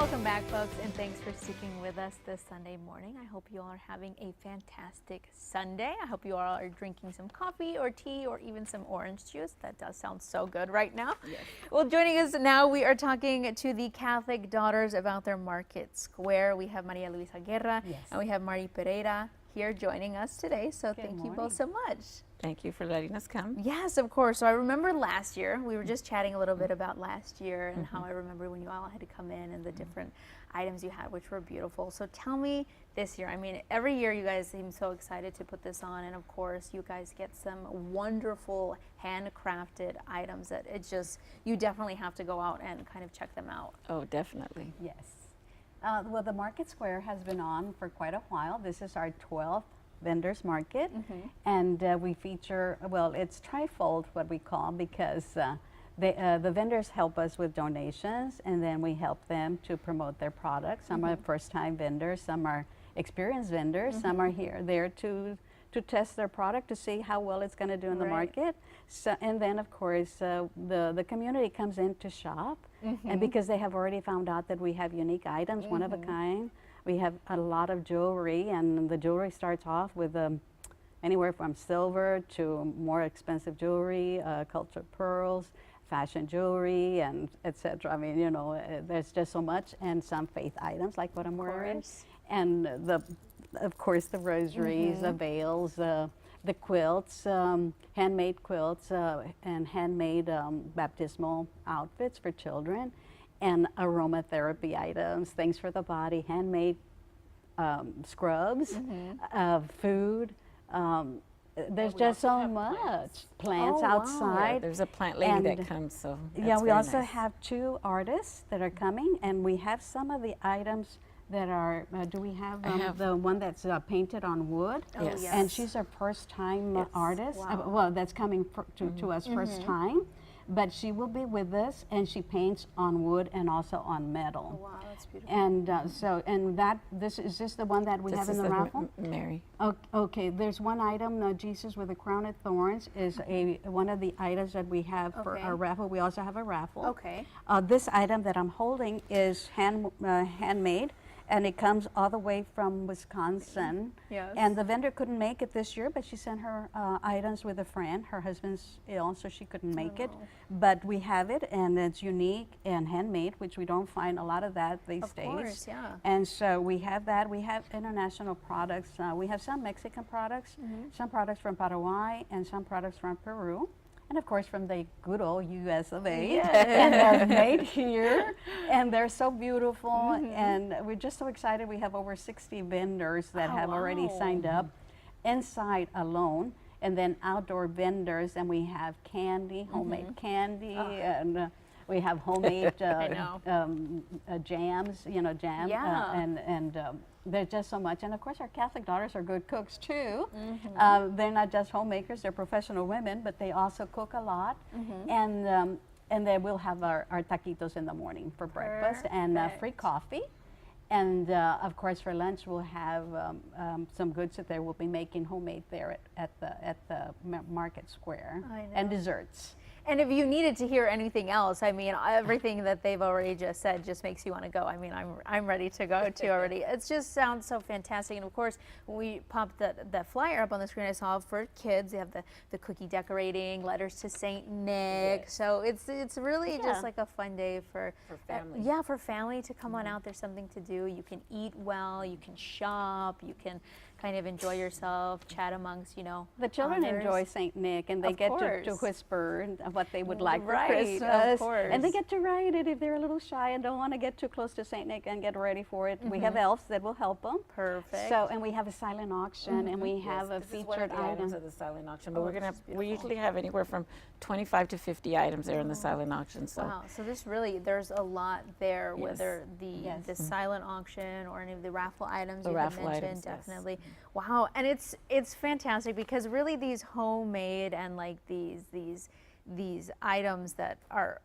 Welcome back, folks, and thanks for sticking with us this Sunday morning. I hope you all are having a fantastic Sunday. I hope you all are drinking some coffee or tea or even some orange juice. That does sound so good right now. Yes. Well, joining us now, we are talking to the Catholic Daughters about their market square. We have Maria Luisa Guerra, and we have Mari Pereira here joining us today. So thank you both so much. Thank you for letting us come. Yes, of course. So I remember last year, we were just chatting a little bit about last year and how I remember when you all had to come in and the different items you had, which were beautiful. So tell me this year, I mean, every year you guys seem so excited to put this on, and of course you guys get some wonderful handcrafted items that it's just, you definitely have to go out and kind of check them out. Oh, definitely. Yes. Well, the Market Square has been on for quite a while. This is our 12th vendors market, and we feature, well, it's trifold what we call, because the vendors help us with donations, and then we help them to promote their products. Some are first-time vendors, some are experienced vendors, some are there to test their product to see how well it's going to do in the market. So, and then of course the community comes in to shop, and because they have already found out that we have unique items, one of a kind. We have a lot of jewelry, and the jewelry starts off with anywhere from silver to more expensive jewelry, cultured pearls, fashion jewelry, and etc. I mean, you know, there's just so much, and some faith items like what I'm wearing, and of course the rosaries, the veils, the quilts, handmade quilts, and handmade baptismal outfits for children, and aromatherapy items, things for the body, handmade scrubs, food. There's just so much. Plants outside. Yeah, there's a plant lady that comes, so yeah, we also have 2 artists that are coming, and we have some of the items that are, do we have, the one that's painted on wood? Yes. And she's our first-time artist. Well, that's coming to us first time. But she will be with us, and she paints on wood and also on metal. Oh, wow, that's beautiful. And this is this the one that we have in the raffle? Mary. Okay, there's one item, Jesus with a crown of thorns is one of the items that we have for our raffle. We also have a raffle. Okay. This item that I'm holding is handmade, and it comes all the way from Wisconsin. Yes. And the vendor couldn't make it this year, but she sent her items with a friend. Her husband's ill, so she couldn't make it. But we have it, and it's unique and handmade, which we don't find a lot of that these days. Of course, yeah. And so we have that. We have international products. We have some Mexican products, some products from Paraguay, and some products from Peru. And of course from the good old US of A. And they're made here, and they're so beautiful, and we're just so excited. We have over 60 vendors that have already signed up inside alone, and then outdoor vendors, and we have candy, homemade candy, and we have homemade jams, you know, and there's just so much. And of course our Catholic daughters are good cooks too. They're not just homemakers, they're professional women, but they also cook a lot. And they will have our taquitos in the morning for breakfast, and free coffee. And of course for lunch we'll have some goods that they will be making homemade there at the Market Square, and desserts. And if you needed to hear anything else, I mean, everything that they've already just said just makes you want to go. I mean, I'm ready to go too already. It just sounds so fantastic. And of course, when we popped that flyer up on the screen, I saw for kids, they have the cookie decorating, letters to Saint Nick. So it's really just like a fun day for family. For family to come on out. There's something to do. You can eat well, you can shop, you can kind of enjoy yourself, chat amongst, you know, the children enjoy Saint Nick, and they get to whisper what they would like for Christmas. Of course. And they get to write it if they're a little shy and don't want to get too close to Saint Nick and get ready for it. We have elves that will help them. Perfect. So, and we have a silent auction, and we have a featured item. Of the silent auction, but we usually have anywhere from 25 to 50 items there in the silent auction. So wow, so there's a lot there, whether the silent auction or any of the raffle items you had mentioned, definitely. Wow, and it's fantastic because really these homemade and like these items that are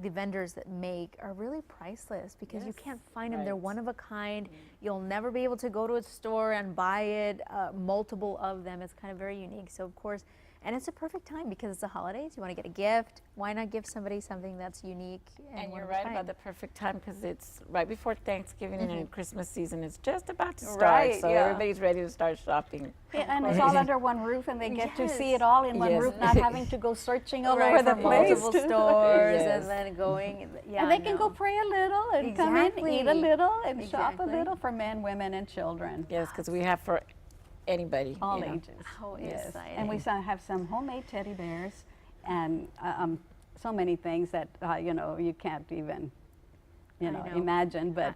the vendors that make are really priceless because you can't find them. They're one of a kind. You'll never be able to go to a store and buy it, multiple of them. It's kind of very unique. So of course, And it's a perfect time because it's the holidays. You want to get a gift. Why not give somebody something that's unique? And one you're of a right kind? about the perfect time because it's right before Thanksgiving and Christmas season is just about to start. Right, So yeah. everybody's ready to start shopping. Yeah, and it's all under one roof, and they get to see it all in one Yes. roof, not having to go searching all Right, over the from place. multiple stores Yes. and then going. Yeah, And they I can know. go pray a little and come in, eat a Exactly. little, and shop a Exactly. little for men, women, and children. Yes, because we have for anybody. All you know. ages. How Yes. exciting. And we have some homemade teddy bears and so many things that, you can't even, I know. imagine. But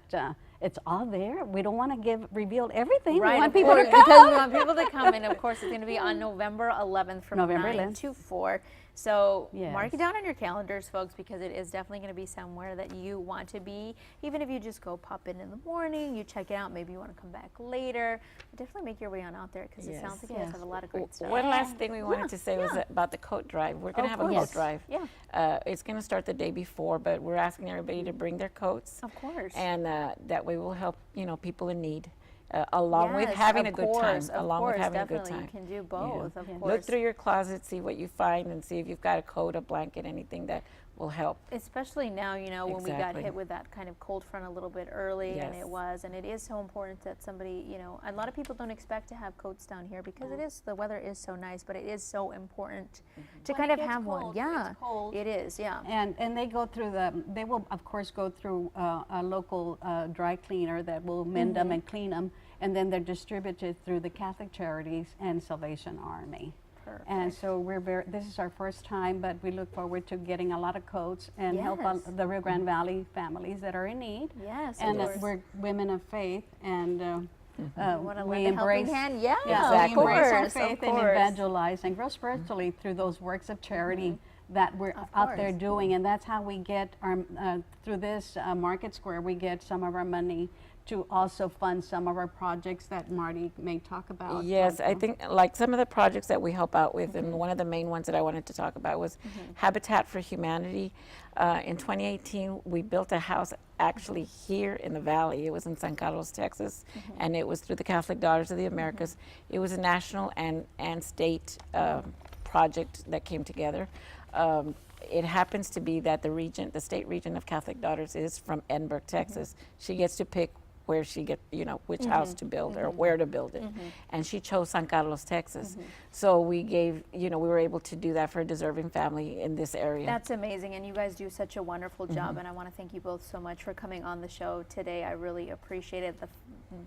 it's all there. We don't want to reveal everything. Right, we want of people course, to come. because we want people to come, and of course it's going to be on November 11th from November 9 11th. to 4. So Yes. mark it down on your calendars, folks, because it is definitely going to be somewhere that you want to be. Even if you just go pop in the morning, you check it out. Maybe you want to come back later. Definitely make your way on out there because it sounds like you guys have a lot of great stuff. One last thing we wanted to say was about the coat drive. We're going to have a course. coat drive. Yeah. It's going to start the day before, but we're asking everybody to bring their coats. Of course. And that way we'll help, people in need. Along with Yes, having of a good time. course, of Along with course, having a good definitely. time. You can do both, of Yeah. course. Look through your closet, see what you find, and see if you've got a coat, a blanket, anything that will help. Especially now, when we got Exactly. hit with that kind of cold front a little bit early, and Yes. it is so important that somebody, a lot of people don't expect to have coats down here because the weather is so nice, but it is so important to When kind it of gets have one. cold, Yeah, it's cold. it is. Yeah. And they go through they will of course go through a local dry cleaner that will mend them and clean them, and then they're distributed through the Catholic Charities and Salvation Army. Perfect. And so this is our first time, but we look forward to getting a lot of coats and help Yes. the Rio Grande Valley families that are in need. Yes, And of course. we're women of faith, and Want to we lend a helping embrace hand? Yeah, yeah, of we embrace our course, faith of and course. evangelize and grow spiritually through those works of charity that we're out there course. doing. And that's how we get our, through this Market Square, we get some of our money to also fund some of our projects that Marty may talk about. Yes, like, I think like some of the projects that we help out with, and one of the main ones that I wanted to talk about was Habitat for Humanity. In 2018, we built a house actually here in the valley. It was in San Carlos, Texas, and it was through the Catholic Daughters of the Americas. It was a national and state project that came together. It happens to be that the state region of Catholic Daughters is from Edinburgh, Texas. She gets to pick where she get, which house to build or where to build it. And she chose San Carlos, Texas. So we gave, we were able to do that for a deserving family in this area. That's amazing, and you guys do such a wonderful job, and I want to thank you both so much for coming on the show today. I really appreciate it.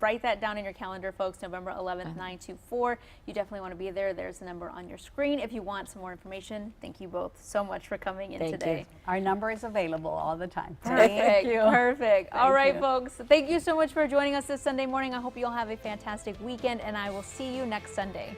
Write that down in your calendar, folks, November 11th, 9 to 4. You definitely want to be there. There's the number on your screen if you want some more information. Thank you both so much for coming in Thank today. you. Our number is available all the time. Perfect. Perfect. All Thank right, you. folks. Thank you so much for joining us this Sunday morning. I hope you all have a fantastic weekend, and I will see you next Sunday.